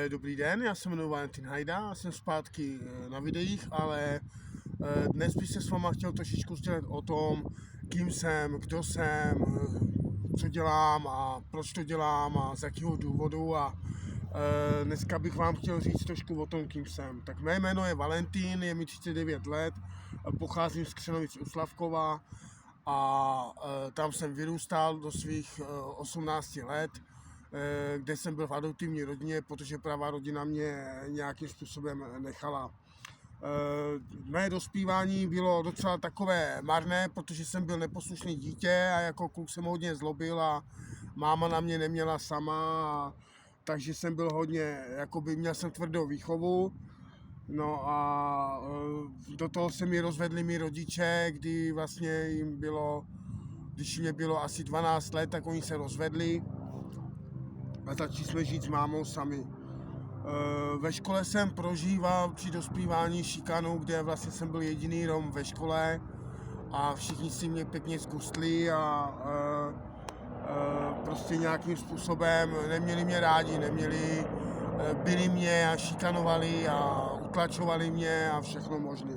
Dobrý den, já se jmenuji Valentin Hajda, jsem zpátky na videích, ale dnes bych se s váma chtěl trošičku sdělit o tom, kým jsem, kdo jsem, co dělám a proč to dělám a z jakého důvodu a dneska bych vám chtěl říct trošku o tom, kým jsem. Tak mé jméno je Valentin, je mi 39 let, pocházím z Křenovic u Slavkova a tam jsem vyrůstal do svých 18 let, kde jsem byl v adoptivní rodině, protože pravá rodina mě nějakým způsobem nechala. Mé dospívání bylo docela takové marné, protože jsem byl neposlušný dítě a jako kluk jsem hodně zlobil a máma na mě neměla sama, takže jsem byl hodně, měl jsem tvrdou výchovu. No a do toho se mi rozvedli mý rodiče, kdy vlastně když mě bylo asi 12 let, tak oni se rozvedli a začali jsme žít s mámou sami. Ve škole jsem prožíval při dospívání šikanu, kde vlastně jsem byl jediný Rom ve škole a všichni si mě pěkně zgustli a prostě nějakým způsobem neměli mě rádi, byli mě a šikanovali a utlačovali mě a všechno možné.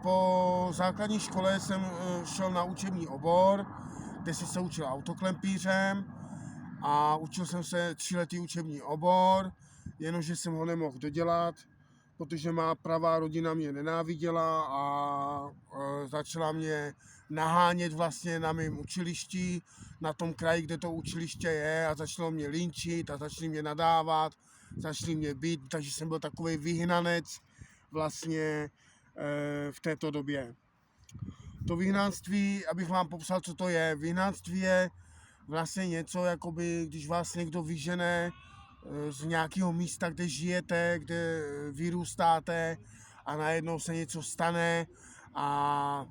Po základní škole jsem šel na učební obor, kde jsem se učil autoklempířem a učil jsem se 3letý učební obor, jenomže jsem ho nemohl dodělat, protože má pravá rodina mě nenáviděla a začala mě nahánět vlastně na mém učilišti, na tom kraji, kde to učiliště je, a začalo mě linčit a začali mě nadávat, začali mě být, takže jsem byl takový vyhnanec vlastně v této době. To vyhnanství, abych vám popsal, co to je. Vyhnanství je vlastně něco, když vás někdo vyžene z nějakého místa, kde žijete, kde vyrůstáte a najednou se něco stane a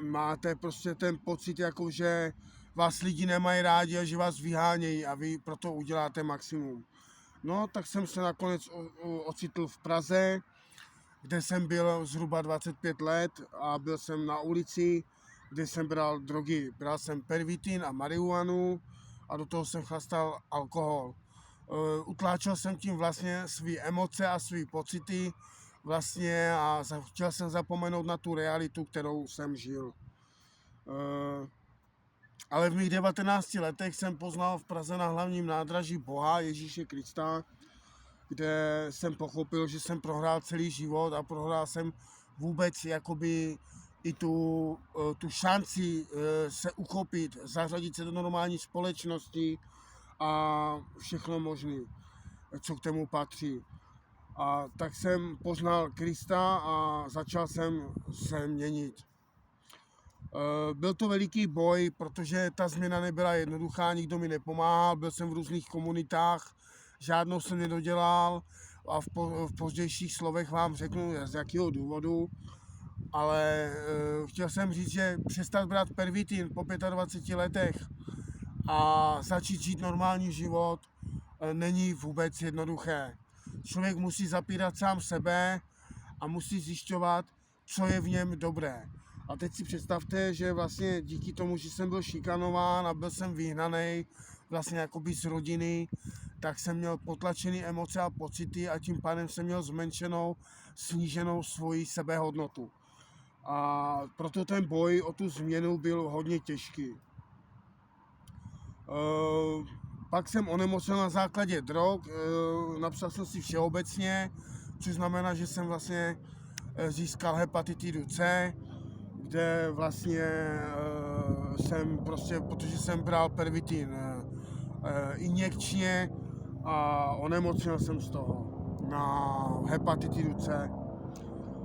máte prostě ten pocit, že vás lidi nemají rádi a že vás vyhánějí a vy proto uděláte maximum. No, tak jsem se nakonec ocitl v Praze, kde jsem byl zhruba 25 let a byl jsem na ulici, kde jsem bral drogy. Bral jsem pervitin a marihuanu a do toho jsem chlastal alkohol. Utláčel jsem tím vlastně své emoce a své pocity vlastně a chtěl jsem zapomenout na tu realitu, kterou jsem žil. Ale v mých 19 letech jsem poznal v Praze na hlavním nádraží Boha Ježíše Krista, kde jsem pochopil, že jsem prohrál celý život a prohrál jsem vůbec i tu šanci se uchopit, zařadit se do normální společnosti a všechno možné, co k tomu patří. A tak jsem poznal Krista a začal jsem se měnit. Byl to veliký boj, protože ta změna nebyla jednoduchá, nikdo mi nepomáhal, byl jsem v různých komunitách, žádnou jsem nedodělal a v pozdějších slovech vám řeknu, z jakého důvodu, ale chtěl jsem říct, že přestat brát pervitin po 25 letech a začít žít normální život není vůbec jednoduché. Člověk musí zapírat sám sebe a musí zjišťovat, co je v něm dobré. A teď si představte, že vlastně díky tomu, že jsem byl šikanován a byl jsem vyhnaný vlastně z rodiny, tak jsem měl potlačené emoce a pocity a tím pádem jsem měl sníženou svoji sebehodnotu. A proto ten boj o tu změnu byl hodně těžký. Pak jsem onemocněl na základě drog, napsal jsem si všeobecně, což znamená, že jsem vlastně získal hepatitidu C, kde vlastně protože jsem bral pervitin injekčně a onemocněl jsem z toho na hepatitidu C.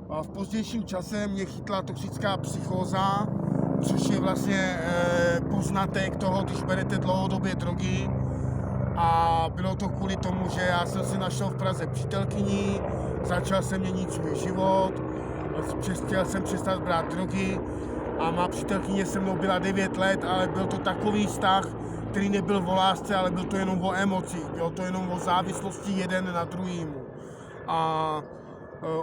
A v pozdějším čase mě chytla toxická psychóza, což je vlastně poznatek toho, když berete dlouhodobě drogy. A bylo to kvůli tomu, že já jsem si našel v Praze přítelkyni, začal jsem měnit svůj život, chtěl jsem přestat brát drogy a má přítelkyně se mnou byla 9 let, ale byl to takový vztah, který nebyl o lásce, ale byl to jenom o emocích, bylo to jenom o závislosti jeden na druhýmu. A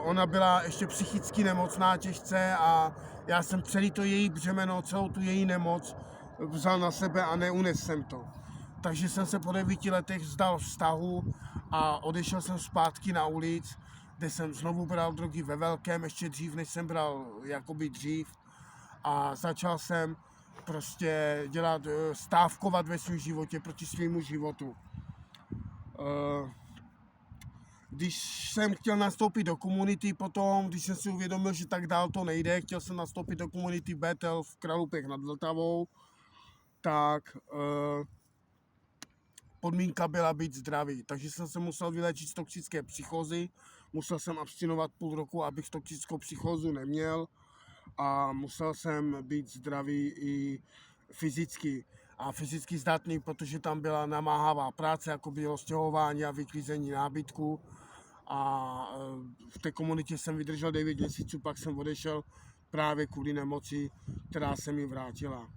ona byla ještě psychicky nemocná těžce a já jsem celý to její břemeno, celou tu její nemoc vzal na sebe a neunes jsem to. Takže jsem se po 9 letech vzdal vztahu a odešel jsem zpátky na ulic, kde jsem znovu bral drogy ve velkém, ještě dřív, než jsem bral jakoby dřív. A začal jsem prostě stávkovat ve svém životě proti svému životu. Když jsem chtěl nastoupit do komunity potom, když jsem si uvědomil, že tak dál to nejde, chtěl jsem nastoupit do komunity Bethel v Kralupech nad Vltavou, tak podmínka byla být zdravý. Takže jsem se musel vylečit z toxické psychózy, musel jsem abstinovat půl roku, abych toxickou psychózu neměl a musel jsem být zdravý i fyzicky. A fyzicky zdatný, protože tam byla namáhavá práce, jako bylo stěhování a vyklízení nábytku. A v té komunitě jsem vydržel 9 měsíců, pak jsem odešel právě kvůli nemoci, která se mi vrátila.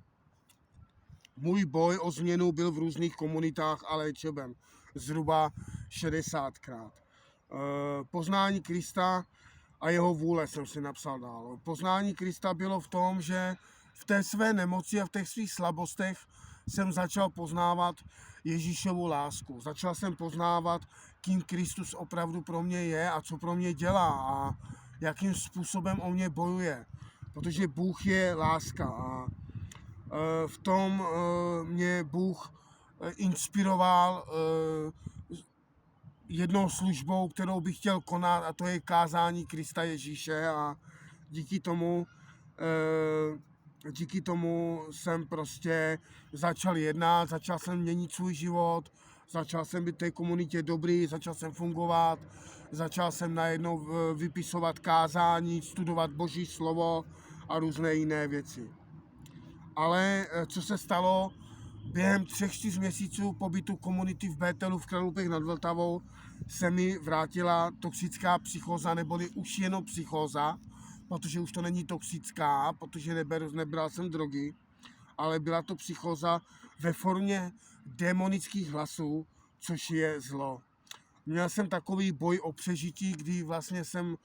Můj boj o změnu byl v různých komunitách a léčeben, zhruba 60krát. Poznání Krista a jeho vůle jsem si napsal dál. Poznání Krista bylo v tom, že v té své nemoci a v těch svých slabostech jsem začal poznávat Ježíšovu lásku. Začal jsem poznávat, kým Kristus opravdu pro mě je a co pro mě dělá a jakým způsobem o mě bojuje. Protože Bůh je láska a v tom mě Bůh inspiroval jednou službou, kterou bych chtěl konat, a to je kázání Krista Ježíše, a díky tomu jsem prostě začal jednat, začal jsem měnit svůj život, začal jsem být v té komunitě dobrý, začal jsem fungovat, začal jsem najednou vypisovat kázání, studovat Boží slovo a různé jiné věci. Ale co se stalo, během 3-4 měsíců pobytu komunity v Bethelu v Kralupech nad Vltavou se mi vrátila toxická psychóza, neboli už jenom psychóza, protože už to není toxická, protože nebral jsem drogy, ale byla to psychóza ve formě démonických hlasů, což je zlo. Měl jsem takový boj o přežití, kdy vlastně jsem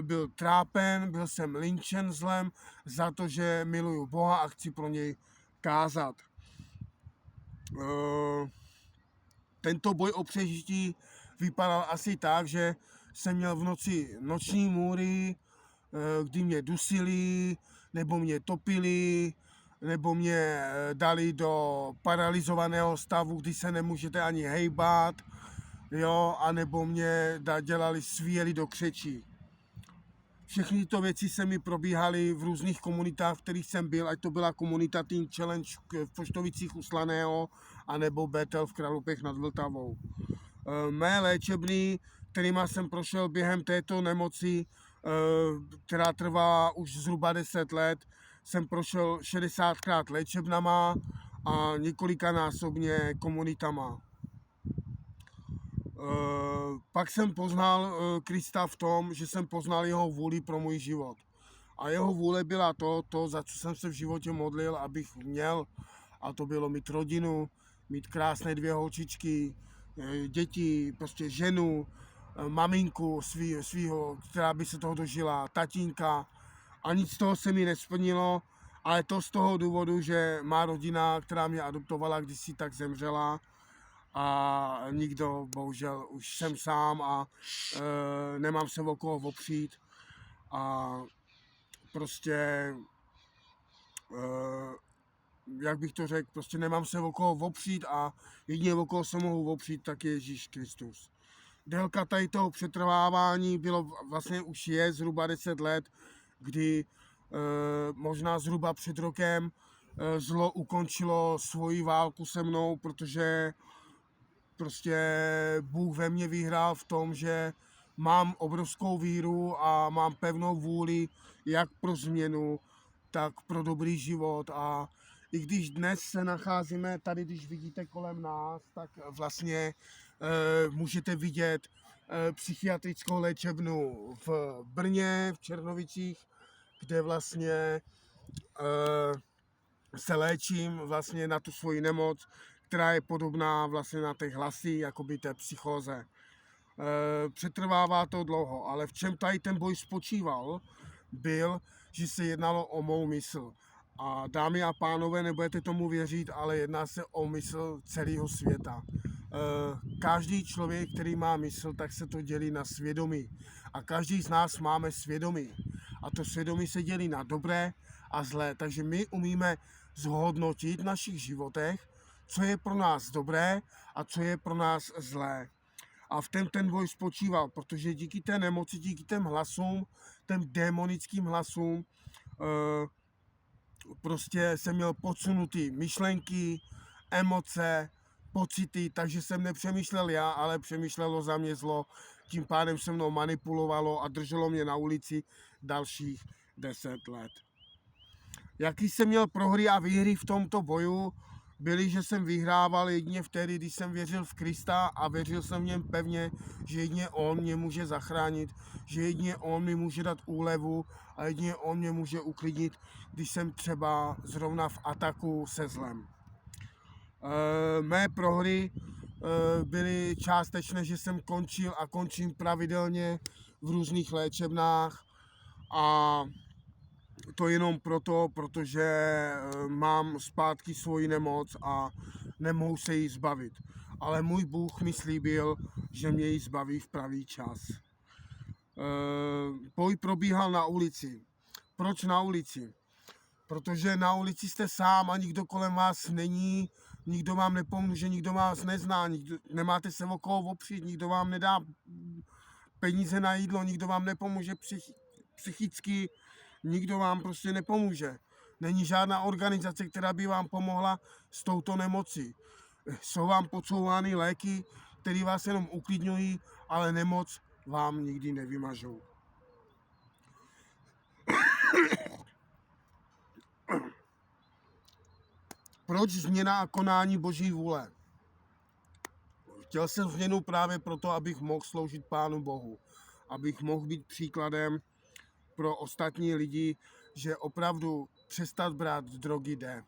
byl trápen, byl jsem linčen zlem za to, že miluju Boha a chci pro něj kázat. Tento boj o přežití vypadal asi tak, že jsem měl v noci noční můry, kdy mě dusili, nebo mě topili, nebo mě dali do paralizovaného stavu, kdy se nemůžete ani hejbat, jo, anebo mě svíjeli do křečí. Všechny tyto věci se mi probíhaly v různých komunitách, v kterých jsem byl, ať to byla komunita Teen Challenge v Poštovicích u Slaného, anebo Bethel v Kralupech nad Vltavou. Mé léčebny, kterýma jsem prošel během této nemoci, která trvá už zhruba 10 let, jsem prošel 60krát léčebnama a několikanásobně komunitama. Pak jsem poznal Krista v tom, že jsem poznal jeho vůli pro můj život. A jeho vůle byla to, za co jsem se v životě modlil, abych měl. A to bylo mít rodinu, mít krásné 2 holčičky, děti, prostě ženu, maminku svýho, která by se toho dožila, tatínka. A nic z toho se mi nesplnilo, ale to z toho důvodu, že má rodina, která mě adoptovala, kdysi, tak zemřela. A nikdo, bohužel, už jsem sám a nemám se o koho opřít. A prostě, jak bych to řekl, prostě nemám se o koho opřít a jedině o koho se mohu opřít, tak je Ježíš Kristus. Délka tady toho přetrvávání už je zhruba 10 let, kdy možná zhruba před rokem zlo ukončilo svoji válku se mnou, protože prostě Bůh ve mně vyhrál v tom, že mám obrovskou víru a mám pevnou vůli jak pro změnu, tak pro dobrý život. A i když dnes se nacházíme tady, když vidíte kolem nás, tak vlastně můžete vidět psychiatrickou léčebnu v Brně, v Černovicích, kde vlastně se léčím vlastně na tu svoji nemoc, která je podobná vlastně na těch hlasy, jakoby té psychóze. Přetrvává to dlouho, ale v čem tady ten boj spočíval, byl, že se jednalo o mou mysl. A dámy a pánové, nebudete tomu věřit, ale jedná se o mysl celého světa. Každý člověk, který má mysl, tak se to dělí na svědomí. A každý z nás máme svědomí. A to svědomí se dělí na dobré a zlé. Takže my umíme zhodnotit v našich životech, co je pro nás dobré a co je pro nás zlé. A v tom ten boj spočíval, protože díky té nemoci, díky těm hlasům, těm démonickým hlasům, prostě jsem měl podsunutý myšlenky, emoce, pocity, takže jsem nepřemýšlel já, ale přemýšlelo za mě zlo. Tím pádem se mnou manipulovalo a drželo mě na ulici dalších 10 let. Jaký jsem měl prohry a výhry v tomto boju, byly, že jsem vyhrával jedině vtedy, když jsem věřil v Krista a věřil jsem v něm pevně, že jedině on mě může zachránit, že jedině on mi může dát úlevu a jedině on mě může uklidnit, když jsem třeba zrovna v ataku se zlem. Mé prohry byly částečné, že jsem končil a končím pravidelně v různých léčebnách a to jenom proto, protože mám zpátky svoji nemoc a nemohu se jí zbavit. Ale můj Bůh mi slíbil, že mě ji zbaví v pravý čas. Boj probíhal na ulici. Proč na ulici? Protože na ulici jste sám a nikdo kolem vás není, nikdo vám nepomůže, nikdo vás nezná, nemáte se o koho opřít, nikdo vám nedá peníze na jídlo, nikdo vám nepomůže psychicky, nikdo vám prostě nepomůže. Není žádná organizace, která by vám pomohla s touto nemocí. Jsou vám podsouvány léky, které vás jenom uklidňují, ale nemoc vám nikdy nevymažou. Proč změna a konání Boží vůle? Chtěl jsem změnu právě proto, abych mohl sloužit Pánu Bohu. Abych mohl být příkladem pro ostatní lidi, že opravdu přestat brát drogy jde.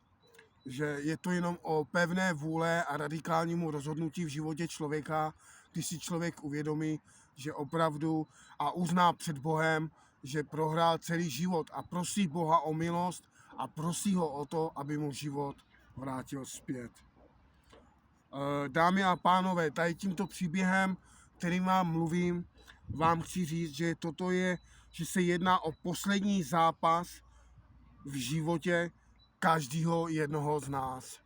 Že je to jenom o pevné vůle a radikálnímu rozhodnutí v životě člověka, když si člověk uvědomí, že opravdu a uzná před Bohem, že prohrál celý život a prosí Boha o milost a prosí ho o to, aby mu život vrátil zpět. Dámy a pánové, tady tímto příběhem, kterým vám mluvím, vám chci říct, že že se jedná o poslední zápas v životě každého jednoho z nás.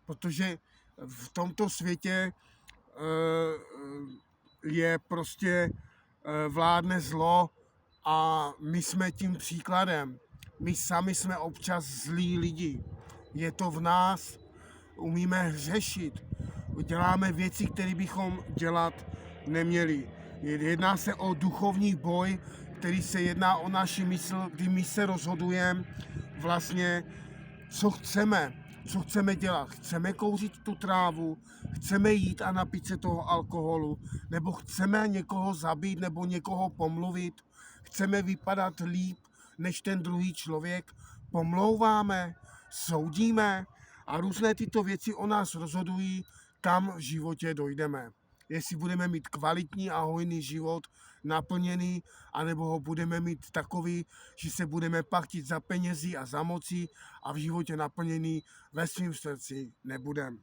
Protože v tomto světě je prostě vládne zlo a my jsme tím příkladem. My sami jsme občas zlí lidi. Je to v nás, umíme hřešit. Děláme věci, které bychom dělat neměli. Jedná se o duchovní boj, který se jedná o naši mysl, kdy my se rozhodujeme vlastně, co chceme dělat. Chceme kouřit tu trávu, chceme jít a napít se toho alkoholu, nebo chceme někoho zabít nebo někoho pomluvit, chceme vypadat líp než ten druhý člověk, pomlouváme, soudíme a různé tyto věci o nás rozhodují, kam v životě dojdeme. Jestli budeme mít kvalitní a hojný život, naplněný, anebo ho budeme mít takový, že se budeme pachtit za penězi a za moci a v životě naplněný ve svém srdci nebudeme.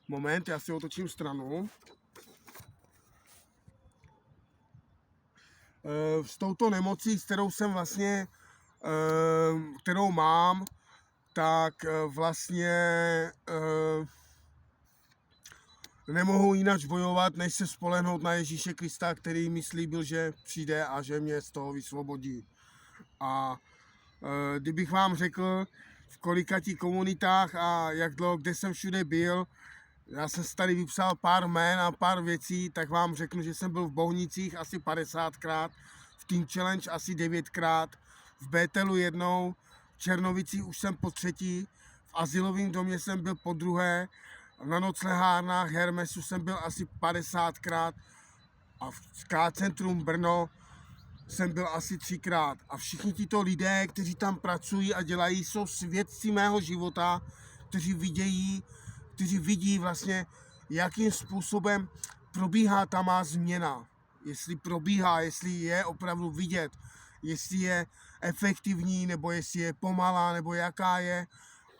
Moment, já si otočím stranu. S touto nemocí, s kterou jsem vlastně, kterou mám, tak vlastně nemohu jinak bojovat, než se spolehnout na Ježíše Krista, který mi slíbil, že přijde a že mě z toho vysvobodí. A kdybych vám řekl, v kolikati komunitách a jak dlouho, kde jsem všude byl, já jsem tady vypsal pár jmén a pár věcí, tak vám řeknu, že jsem byl v Bohnicích asi 50krát, v Team Challenge asi 9krát, v Bételu jednou, v Černovicích už jsem po 3, v azylovém domě jsem byl po 2, na noclehárnách Hermesu jsem byl asi 50krát a v K-centrum Brno jsem byl asi 3krát. A všichni tito lidé, kteří tam pracují a dělají, jsou svědci mého života, kteří vidí vlastně, jakým způsobem probíhá ta má změna. Jestli probíhá, jestli je opravdu vidět, jestli je efektivní, nebo jestli je pomalá, nebo jaká je.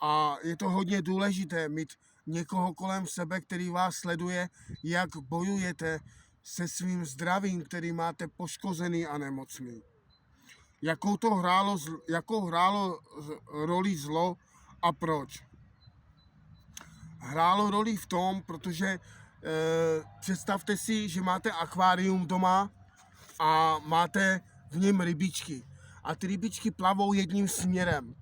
A je to hodně důležité mít někoho kolem sebe, který vás sleduje, jak bojujete se svým zdravím, který máte poškozený a nemocný. Jakou hrálo roli zlo a proč? Hrálo roli v tom, protože představte si, že máte akvárium doma a máte v něm rybičky. A ty rybičky plavou jedním směrem.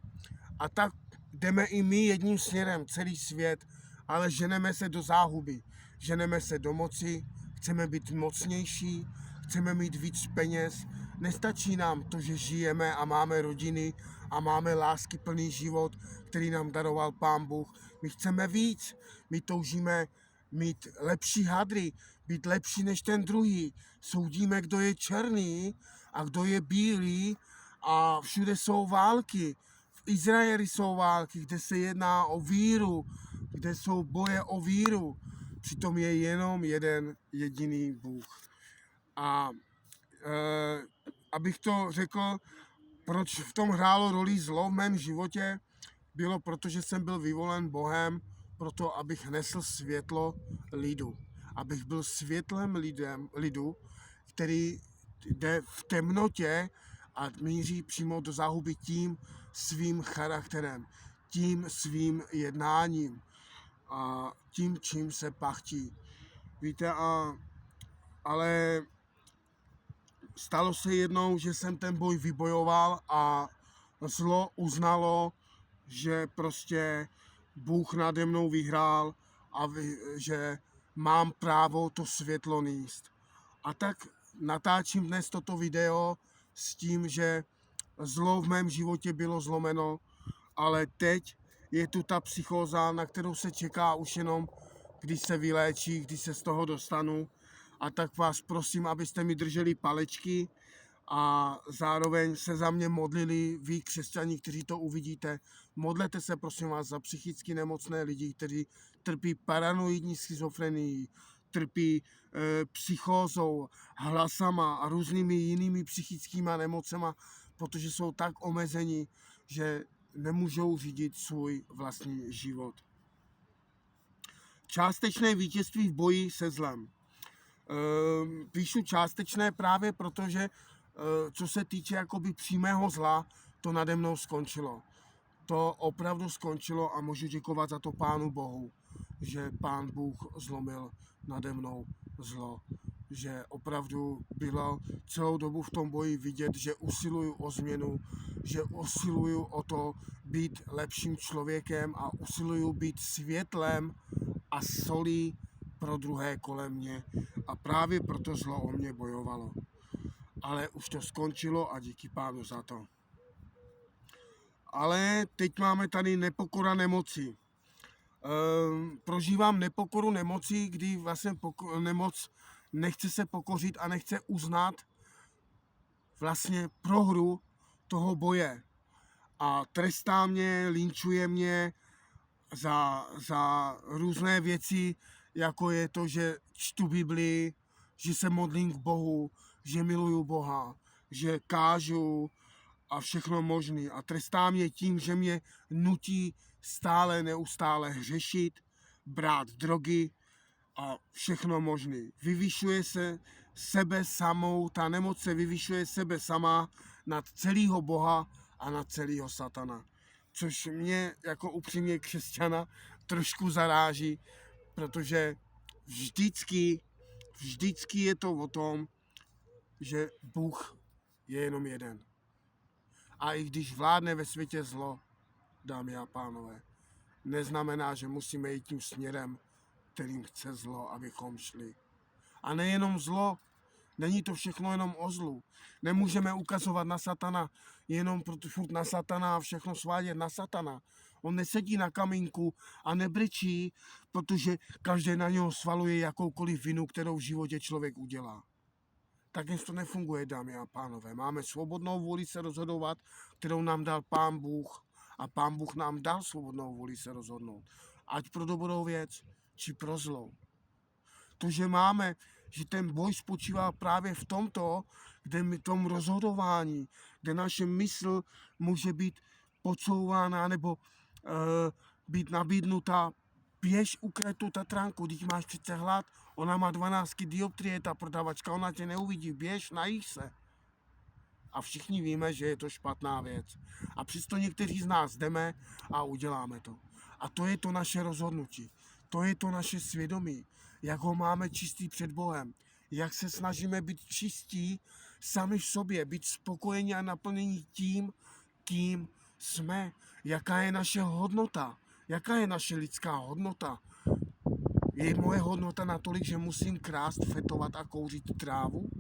A tak jdeme i my jedním směrem, celý svět, ale ženeme se do záhuby. Ženeme se do moci, chceme být mocnější, chceme mít víc peněz. Nestačí nám to, že žijeme a máme rodiny a máme láskyplný život, který nám daroval Pán Bůh. My chceme víc, my toužíme mít lepší hadry, být lepší než ten druhý. Soudíme, kdo je černý a kdo je bílý a všude jsou války. V Izraeli jsou války, kde se jedná o víru, kde jsou boje o víru. Přitom je jenom jeden jediný Bůh. A abych to řekl, proč v tom hrálo roli zlo v mém životě, bylo proto, že jsem byl vyvolen Bohem, proto abych nesl světlo lidu. Abych byl světlem lidu, který jde v temnotě a míří přímo do záhuby tím svým charakterem, tím svým jednáním a tím, čím se pachtí. Víte, ale stalo se jednou, že jsem ten boj vybojoval a zlo uznalo, že prostě Bůh nade mnou vyhrál a že mám právo to světlo nést. A tak natáčím dnes toto video s tím, že zlo v mém životě bylo zlomeno, ale teď je tu ta psychóza, na kterou se čeká už jenom, když se vyléčí, když se z toho dostanu. A tak vás prosím, abyste mi drželi palečky a zároveň se za mě modlili, vy křesťané, kteří to uvidíte. Modlete se prosím vás za psychicky nemocné lidi, kteří trpí paranoidní schizofrenií, trpí psychózou, hlasama a různými jinými psychickými nemocema, protože jsou tak omezení, že nemůžou řídit svůj vlastní život. Částečné vítězství v boji se zlem. Píšu částečné právě proto, že co se týče jakoby přímého zla, to nade mnou skončilo. To opravdu skončilo a můžu děkovat za to Pánu Bohu, že Pán Bůh zlomil nade mnou zlo. Že opravdu bylo celou dobu v tom boji vidět, že usiluju o změnu, že usiluju o to být lepším člověkem a usiluju být světlem a solí pro druhé kolem mě. A právě proto zlo o mě bojovalo. Ale už to skončilo a díky Pánu za to. Ale teď máme tady nepokora nemoci. Prožívám nepokoru nemoci, kdy vlastně nemoc nechce se pokořit a nechce uznat vlastně prohru toho boje. A trestá mě, linčuje mě za různé věci, jako je to, že čtu Biblii, že se modlím k Bohu, že miluju Boha, že kážu a všechno možné. A trestá mě tím, že mě nutí neustále hřešit, brát drogy a všechno možné. Vyvyšuje se sebe samou, ta nemoc se vyvyšuje sebe sama nad celého Boha a nad celého satana. Což mě jako upřímně křesťana trošku zaráží, protože vždycky je to o tom, že Bůh je jenom jeden. A i když vládne ve světě zlo, dámy a pánové, neznamená, že musíme jít tím směrem, kterým chce zlo, abychom šli. A nejenom zlo, není to všechno jenom o zlu. Nemůžeme ukazovat na satana, jenom furt na satana a všechno svádět na satana. On nesedí na kamínku a nebrečí, protože každý na něho svaluje jakoukoliv vinu, kterou v životě člověk udělá. Tak to nefunguje, dámy a pánové. Máme svobodnou vůli se rozhodovat, kterou nám dal Pán Bůh. A Pán Bůh nám dal svobodnou vůli se rozhodnout. Ať pro dobrou věc, či pro zlou. To, že ten boj spočívá právě v tomto, tom rozhodování, kde naše mysl může být podsouvána nebo být nabídnuta. Běž ukraj tu Tatranku, když máš přece hlad, ona má 12 dioptrie, ta prodavačka, ona tě neuvidí, běž, najíš se. A všichni víme, že je to špatná věc. A přesto někteří z nás jdeme a uděláme to. A to je to naše rozhodnutí. To je to naše svědomí. Jak ho máme čistý před Bohem. Jak se snažíme být čistí sami v sobě. Být spokojení a naplnění tím, kým jsme. Jaká je naše hodnota. Jaká je naše lidská hodnota. Je moje hodnota natolik, že musím krást, fetovat a kouřit trávu?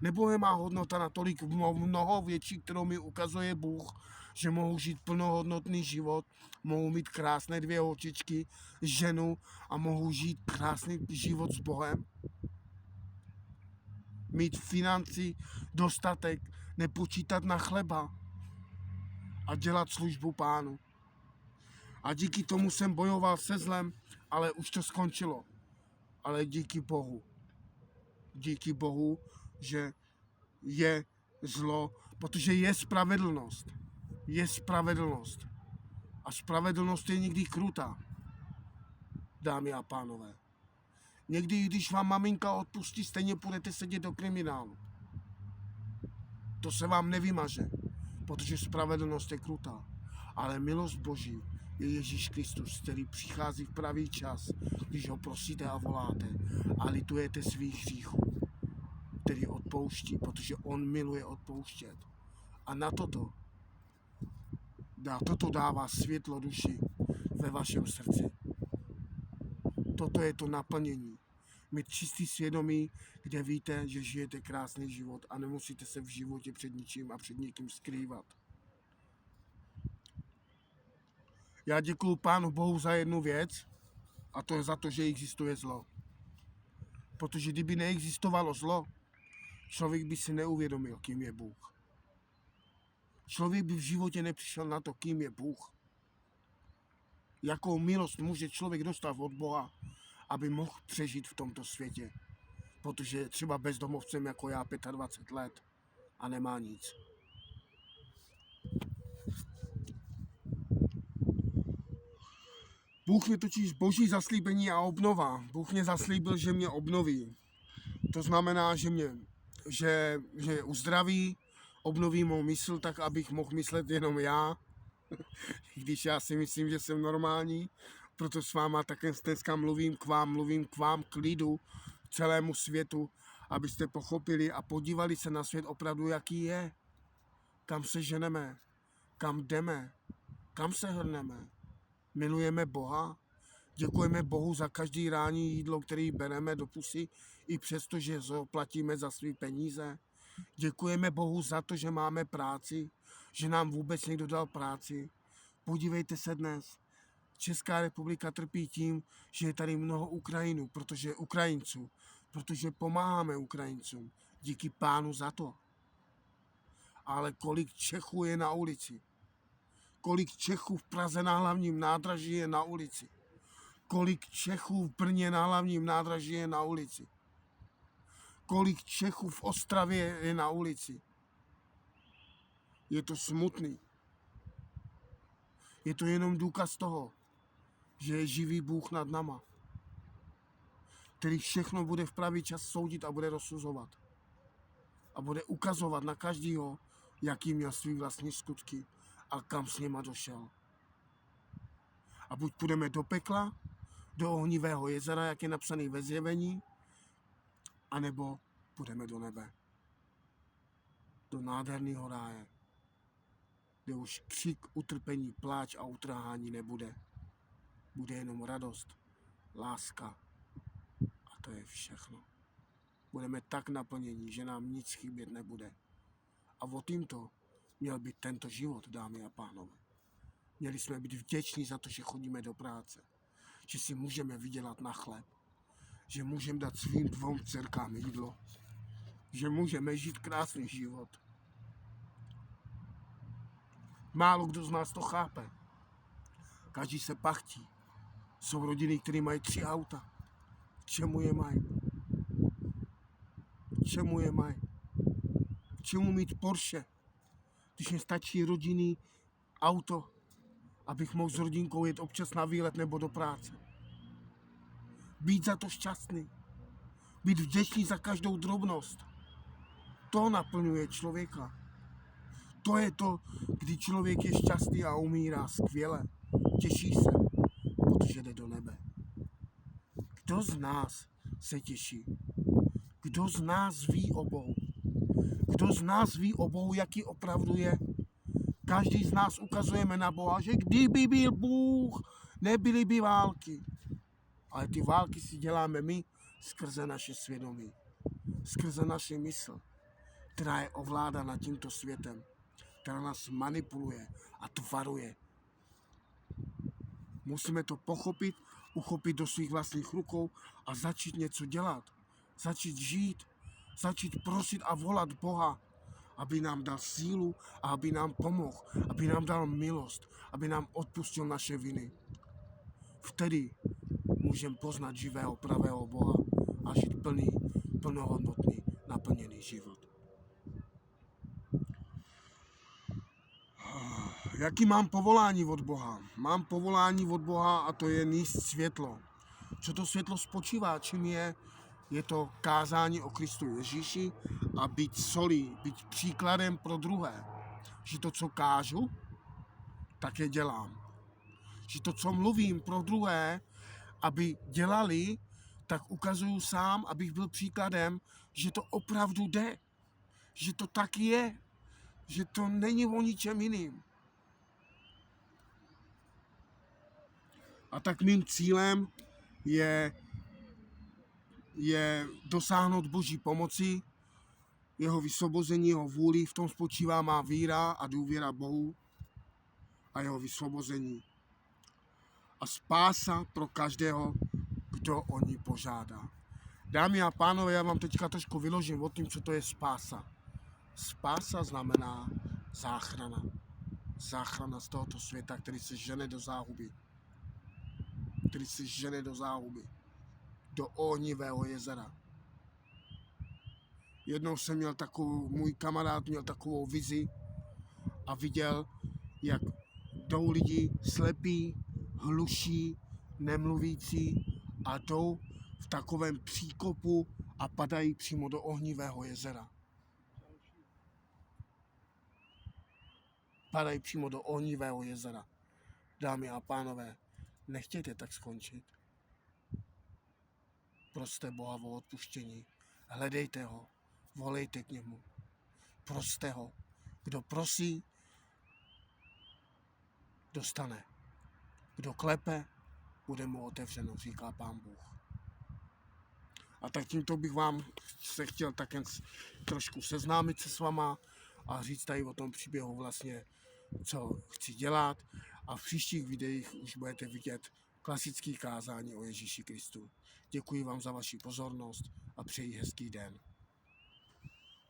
Nebo je má hodnota natolik mnoho větší, kterou mi ukazuje Bůh, že mohu žít plnohodnotný život, mohu mít krásné 2 holčičky, ženu a mohu žít krásný život s Bohem? Mít financí dostatek, nepočítat na chleba a dělat službu Pánu. A díky tomu jsem bojoval se zlem, ale už to skončilo. Ale díky Bohu. Díky Bohu, že je zlo, protože je spravedlnost. Je spravedlnost. A spravedlnost je někdy krutá, dámy a pánové. Někdy, když vám maminka odpustí, stejně půjdete sedět do kriminálu. To se vám nevymaže, protože spravedlnost je krutá. Ale milost Boží je Ježíš Kristus, který přichází v pravý čas, když ho prosíte a voláte a litujete svých hříchů, který odpouští, protože on miluje odpouštět. A na toto dává světlo duši ve vašem srdci. Toto je to naplnění. Mít čistý svědomí, kde víte, že žijete krásný život a nemusíte se v životě před ničím a před nikým skrývat. Já děkuju Pánu Bohu za jednu věc, a to je za to, že existuje zlo. Protože kdyby neexistovalo zlo, člověk by si neuvědomil, kým je Bůh. Člověk by v životě nepřišel na to, kým je Bůh. Jakou milost může člověk dostat od Boha, aby mohl přežít v tomto světě. Protože je třeba bezdomovcem jako já 25 let a nemá nic. Bůh mě totiž boží zaslíbení a obnova. Bůh mě zaslíbil, že mě obnoví. To znamená, že uzdraví, obnoví mou mysl tak, abych mohl myslet jenom já. Když já si myslím, že jsem normální, proto s váma také dneska mluvím k vám k lidu, celému světu, abyste pochopili a podívali se na svět opravdu, jaký je. Kam se ženeme, kam jdeme, kam se hrneme. Milujeme Boha, děkujeme Bohu za každý ranní jídlo, který bereme do pusy, i přesto, že platíme za svý peníze. Děkujeme Bohu za to, že máme práci, že nám vůbec někdo dal práci. Podívejte se dnes. Česká republika trpí tím, že je tady mnoho Ukrajinců, protože pomáháme Ukrajincům. Díky Pánu za to. Ale kolik Čechů je na ulici? Kolik Čechů v Praze na hlavním nádraží je na ulici? Kolik Čechů v Brně na hlavním nádraží je na ulici? Kolik Čechů v Ostravě je na ulici? Je to smutný. Je to jenom důkaz toho, že je živý Bůh nad náma, který všechno bude v pravý čas soudit a bude rozsuzovat. A bude ukazovat na každýho, jaký měl svý vlastní skutky a kam s něma došel. A buď půjdeme do pekla, do ohnivého jezera, jak je napsaný ve Zjevení, anebo půjdeme do nebe. Do nádherného ráje, kde už křik, utrpení, pláč a utráhání nebude. Bude jenom radost, láska a to je všechno. Budeme tak naplnění, že nám nic chybět nebude. A o tímto měl být tento život, dámy a pánové. Měli jsme být vděční za to, že chodíme do práce, že si můžeme vydělat na chléb, že můžeme dát svým 2 dcerkám jídlo, že můžeme žít krásný život. Málo kdo z nás to chápe. Každý se pachtí. Jsou rodiny, které mají 3 auta. K čemu je mají? K čemu je mají? K čemu mít Porsche? když mi stačí rodinný auto, abych mohl s rodinkou jet občas na výlet nebo do práce. Být za to šťastný. Být vděčný za každou drobnost. To naplňuje člověka. To je to, kdy člověk je šťastný a umírá skvěle. Těší se, protože jde do nebe. Kdo z nás se těší? Kdo z nás ví o Bohu? Kdo z nás ví o Bohu, jaký opravdu je? Každý z nás ukazujeme na Boha, že kdyby byl Bůh, nebyly by války. Ale ty války si děláme my skrze naše svědomí, skrze naši mysl, která je ovládána tímto světem, která nás manipuluje a tvaruje. Musíme to pochopit, uchopit do svých vlastních rukou a začít něco dělat. Začít žít, začít prosit a volat Boha, aby nám dal sílu a aby nám pomohl, aby nám dal milost, aby nám odpustil naše viny. Vtedy můžeme poznat živého, pravého Boha a žít plnohodnotný, naplněný život. Jaký mám povolání od Boha? Mám povolání od Boha a to je nést světlo. Co to světlo spočívá? Čím je? Je to kázání o Kristu Ježíši a být solí, být příkladem pro druhé. Že to, co kážu, tak je dělám. Že to, co mluvím pro druhé, aby dělali, tak ukazuju sám, abych byl příkladem, že to opravdu jde. Že to tak je. Že to není o ničem jiným. A tak mým cílem je dosáhnout Boží pomoci, jeho vysvobození, jeho vůli, v tom spočívá má víra a důvěra Bohu a jeho vysvobození. A spása pro každého, kdo o ní požádá. Dámy a pánové, já vám teďka trošku vyložím o tom, co to je spása. Spása znamená záchrana. Záchrana z tohoto světa, který se žene do záhuby. Který se žene do záhuby. Do ohnivého jezera. Jednou jsem měl můj kamarád měl takovou vizi a viděl, jak jdou lidi slepí, hluší, nemluvící a jdou v takovém příkopu a padají přímo do ohnivého jezera. Padají přímo do ohnivého jezera. Dámy a pánové, nechtějte tak skončit. Proste Boha o odpuštění. Hledejte ho. Volejte k němu. Proste ho. Kdo prosí, dostane. Kdo klepe, bude mu otevřeno, říká Pán Bůh. A tak tímto bych vám se chtěl také trošku seznámit se s váma a říct tady o tom příběhu vlastně, co chci dělat. A v příštích videích už budete vidět klasické kázání o Ježíši Kristu. Děkuji vám za vaši pozornost a přeji hezký den.